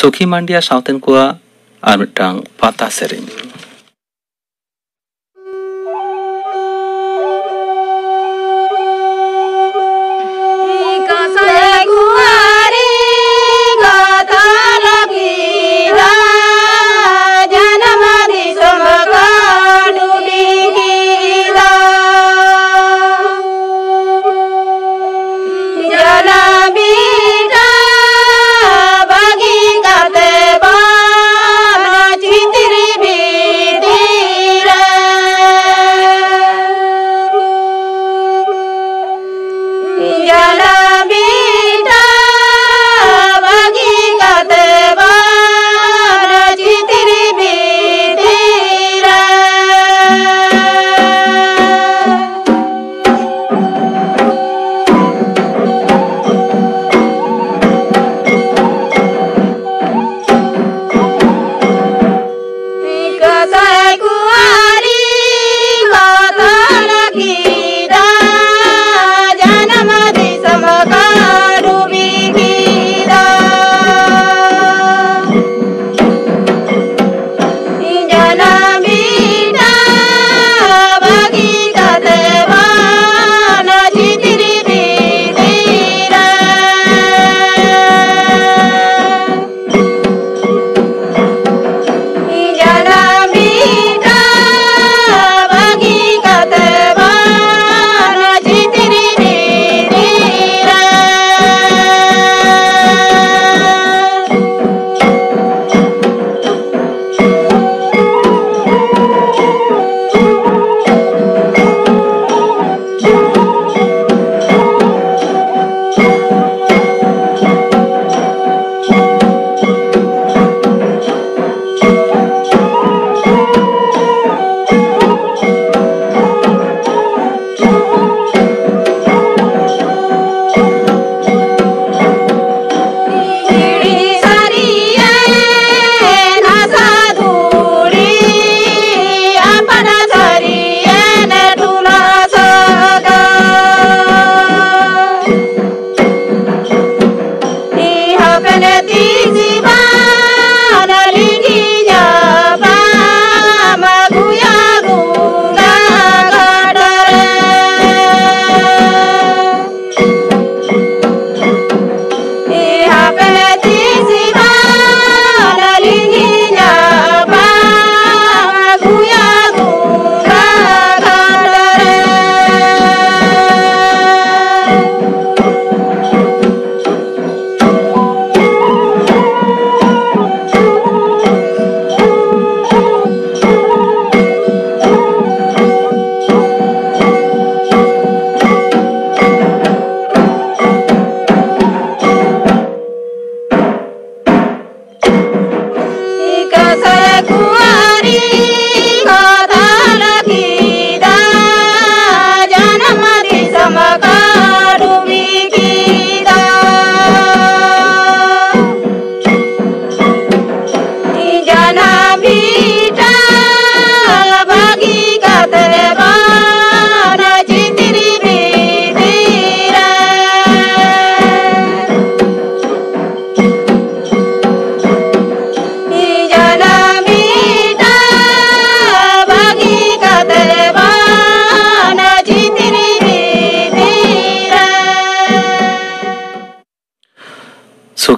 Suki Mandia Southern Kua Armitang Pata Serim.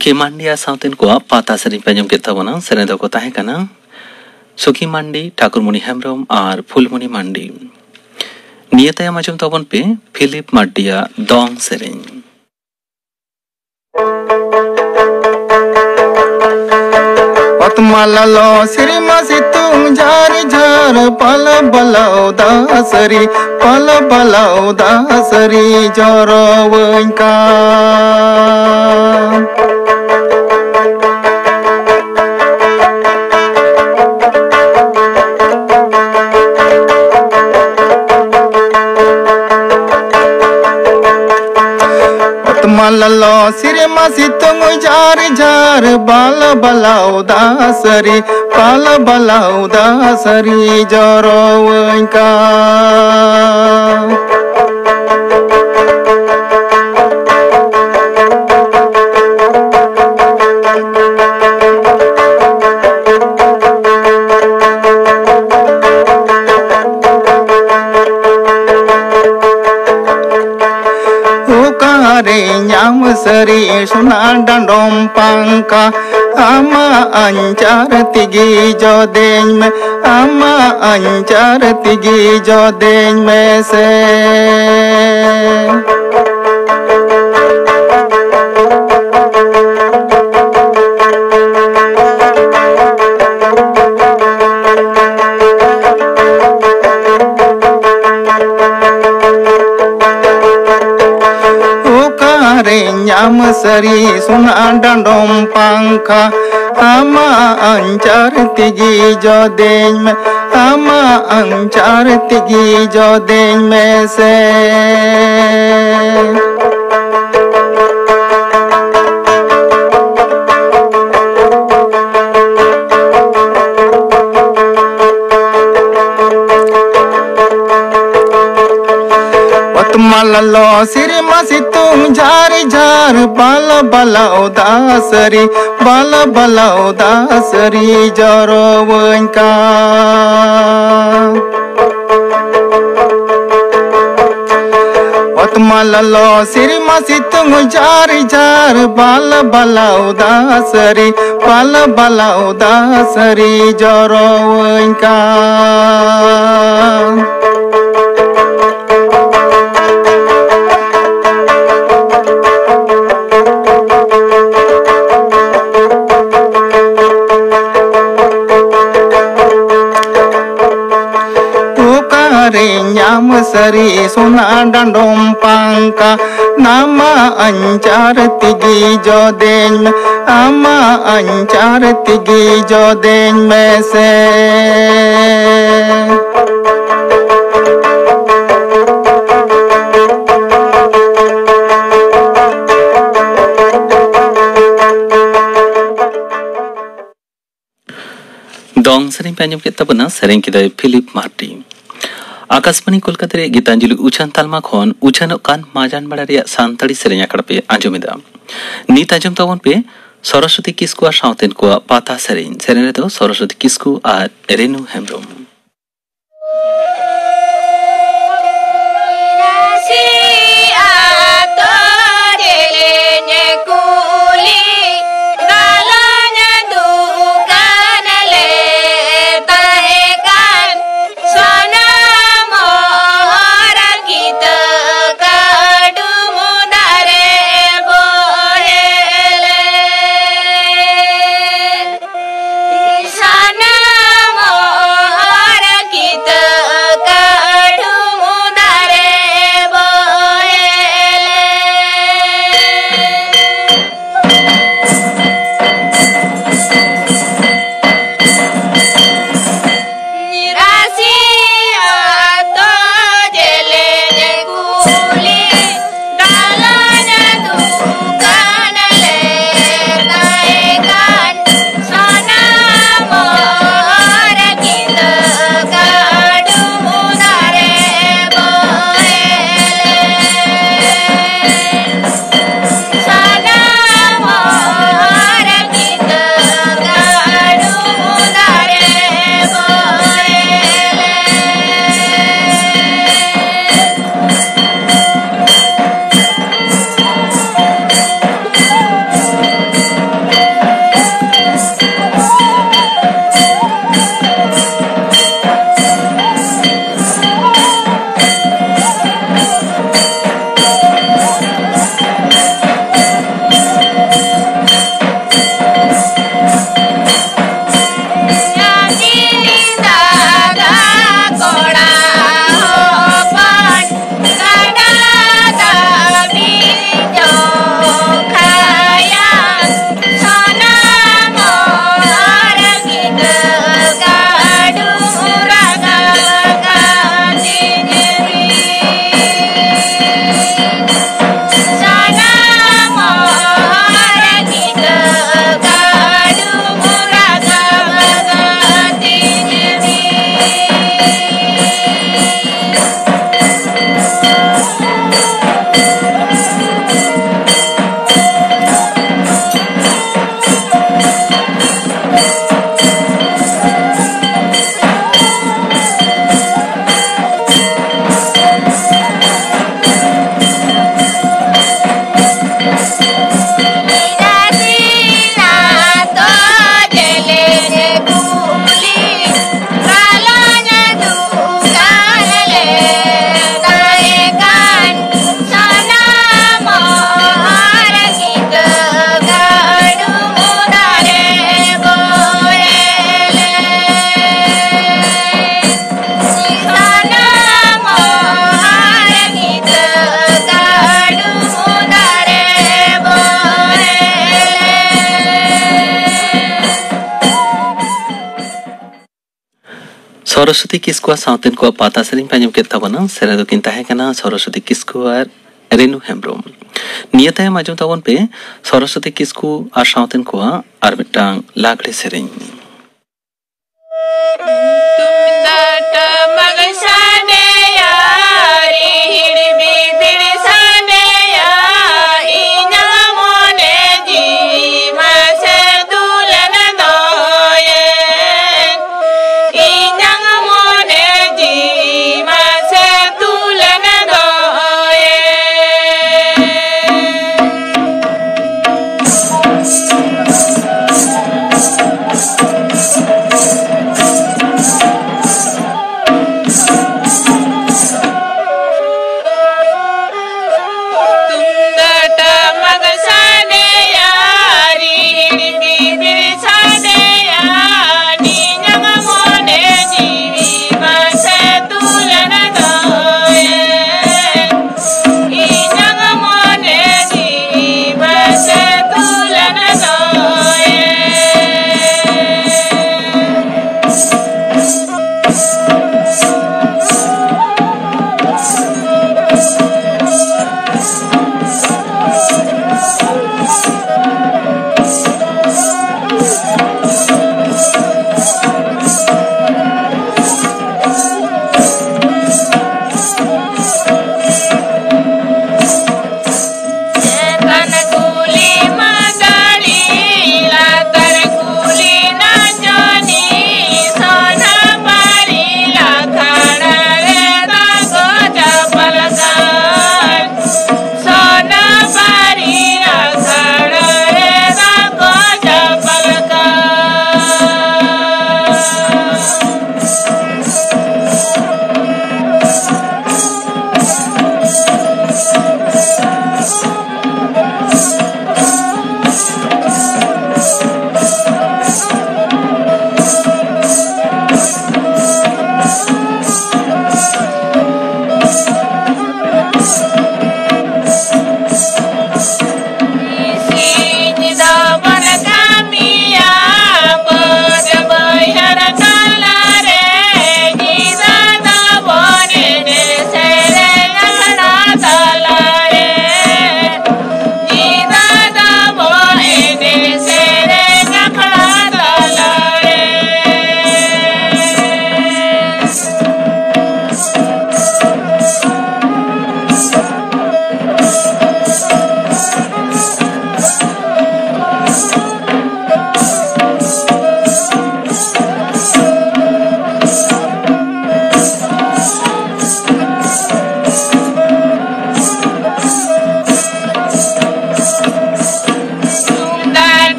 Suki Mandia Southern Kua Pata Serim Penyum Kitabana Serendo Kotahekana Suki Mandi Thakur Muni Hemrom Ar Phulmuni Mandi Niyataya Majum Tabon Pe Philip Madia Dong Sering Patmalalo Sirima Situng Jari Jar Pala Balau Dasari Pala Balau Dasari Joro Wenka Watmalalo sirima situng jar jar bala bala udasari bala bala udasari joro wenka. Nyam seri sunandan rompangka ama ancar tigi jodeng me ama ancar tigi jodeng me se. Nyam seri sunandan rompangka ama ancar tigi jodeng me ama ancar tigi jodeng me se. Watmalalo sirima situng jari jar bala bala udasari bala bala udasari joro wenka. Watmalalo sirima situng jari jar bala bala udasari bala bala udasari joro wenka. Nyam seri sunandan rompangka nama ancar tigi jodeng me ama ancar tigi jodeng me se. Dong sering panjang kita benar sering kita Philip Martin. Akashvani Kolkata रे गीतांजलि उछान तालमा खन उछानो कान माजान बड़ारिया सांतड़ी सेरेंया कड़पे आंजोमिदा नीत आंजोम तबन पे सरस्वती किस्कु आ साउतेन को पाता सेरें सेरें तो सरस्वती किस्कु आ Renu Hembrom Sana mohara kita Saraswati Kisku साउतेन को पाता सेरिंग पांजम के तबना सेरे दो किन ताहे कना सरस्वती किस्कु और रेनु हेम्ब्रोम नियताय माजम तबन पे सरस्वती किस्कु और साउतेन को और मिटांग लागले सेरिंग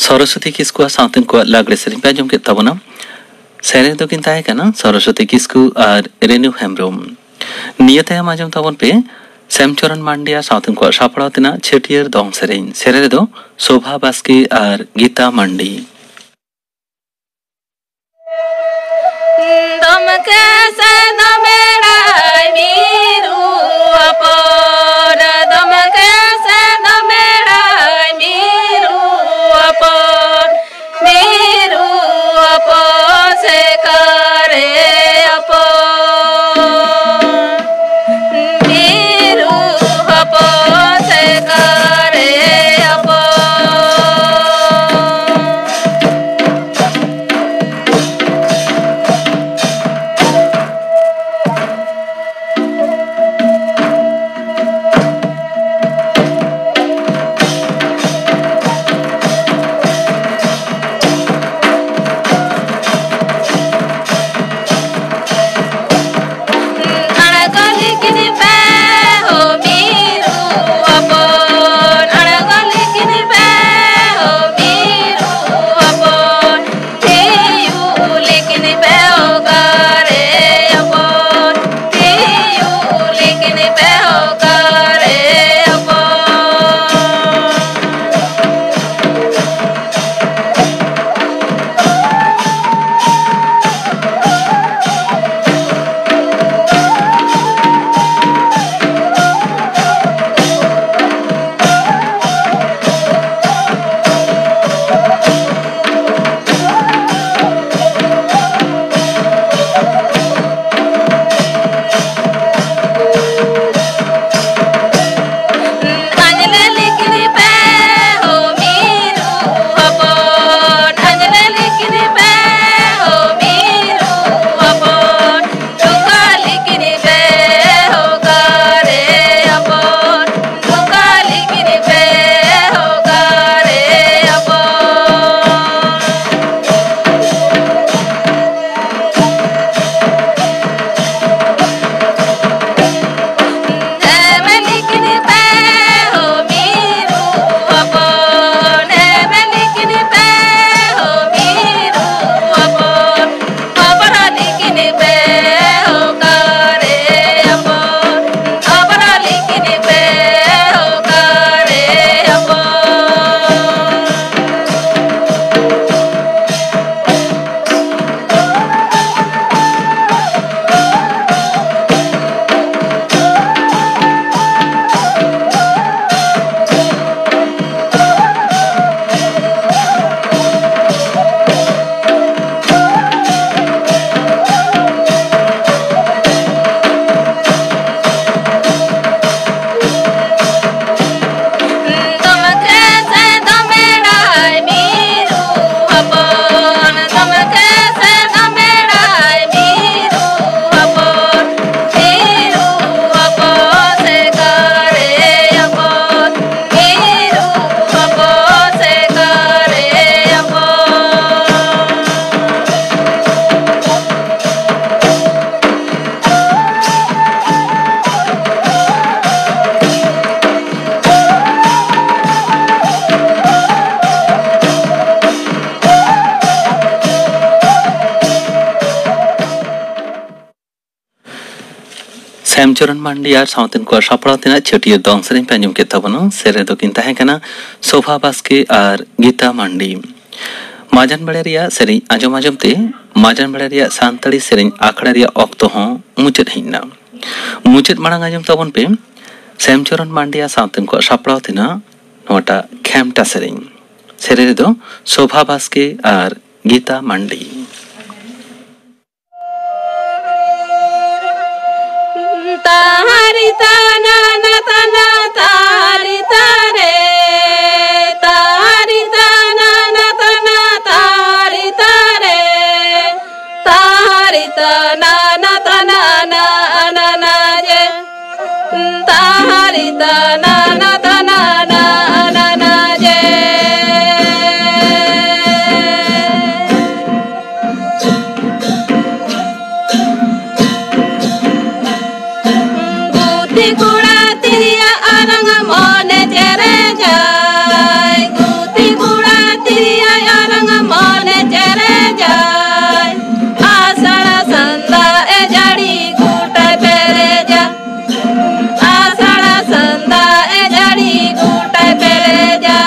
सरस्वती किस्कु साउतेन को लागले सेरिंग पांजम के तबना सेरे दो किन ताहे कना सरस्वती किस्कु और रेनु हेम्ब्रोम नियताय माजम तबन पे श्यामचरण मांडिया साउतेन को सापड़ा तना छेटियर दोंग सेरिंग सेरे दो शोभा बास्के और गीता मांडी श्यामचरण मांडी और साउथन को सापड़ातेना छटिया दंग सेरें पे आंजम केद ताबोना सेरे दो किन ताहें कना शोभा बास्के और गीता मांडी माजन बड़े रिया सेरें आंजम आंजम ते माजन बड़े रिया सांतड़ी सेरें आखड़ा रिया ऑक्तो हों मुचेद हिन्ना मुचेद मांग आंजम ताबोन पे श्यामचरण मांडी और साउथन को सापड़ातेना नोटा खेमटा सेरे दो शोभा बास्के और गीता मांडी तारी ताना ना ताना तारी तारे तारी ताना ना ताना तारी तारे तारी ताना ना ताना ना ना ना जे तारी ताना ना ताना ना ना ना जे गुड़ा तिरिया अरंग मोने चेरे जाय गुती गुड़ा तिरिया अरंग मोने चेरे जाय आषाढ़ संदा ए जड़ी गुटा पेरे जा आषाढ़ संदा ए जड़ी गुटा पेरे जा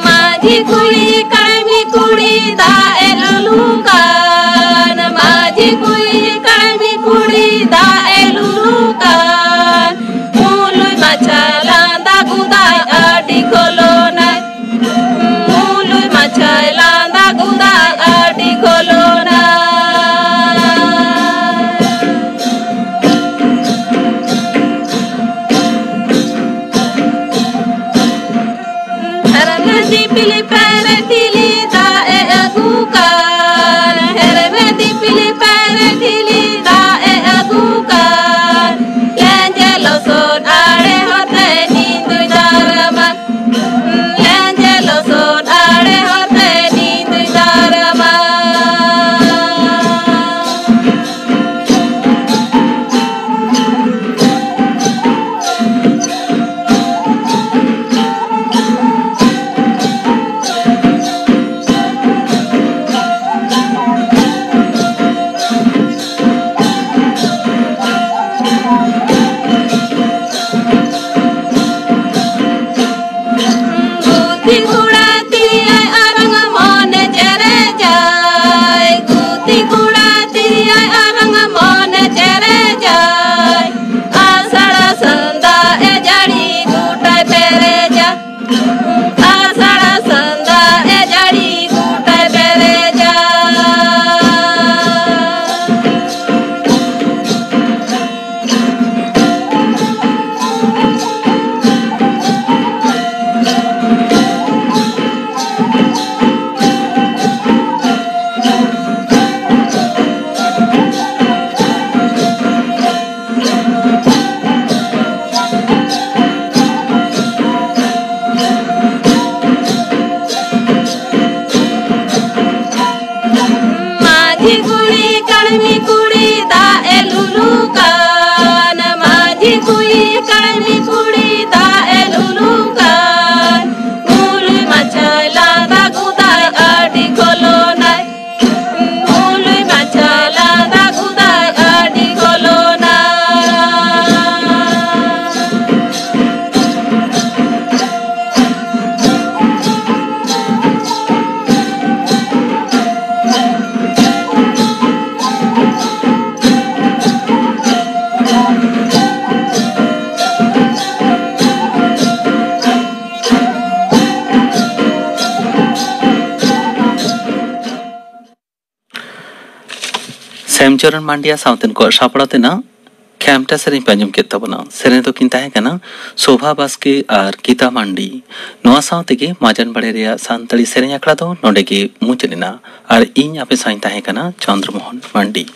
माझी कुड़ी कड़मी कुड़ी दाए लुलुकान माझी कुड़ी कड़मी कुड़ी दाए लुलुकान मुलुई मछला दा गुदाय आडी कोलोना मुलुई मछला दा गुदाय आडी कोलोना पिली पैरे तिली दाए अगुकार हेरे मेदी पिली पैरे तिली दाए अगुकार लेंजे लोसोन आड़े होते नींदु दारमन लेंजे लोसोन आड़े होते नींदु दारमन गुती गुड़ा तिरिया अरंग मोने चेरे जाय गुती गुड़ा तिरिया अरंग मोने चेरे जाय आषाढ़ संदा ए जड़ी गुटा पेरे जा आषाढ़ संदा ए जड़ी गुटा पेरे जा माझी कुड़ी कड़मी कुड़ी दाए लुलुकान माझी कुड़ी कड़मी कुड़ी दाए लुलुकान मुलुई मछला दा गुदाय आडी कोलोना मुलुई मछला दा गुदाय आडी कोलोना श्यामचरण मांडिया साउथन को सापड़ातेना खेमटा सेरें पे आंजम केद ताबोना सेरे दो किन ताहें कना शोभा बास्के और गीता मांडी नोआ साउते के माजन बड़े रिया सांतड़ी सेरें आखड़ा दो नोडे के मुचेना और इन आपे साइन ताहें कना चंद्रमोहन मांडी।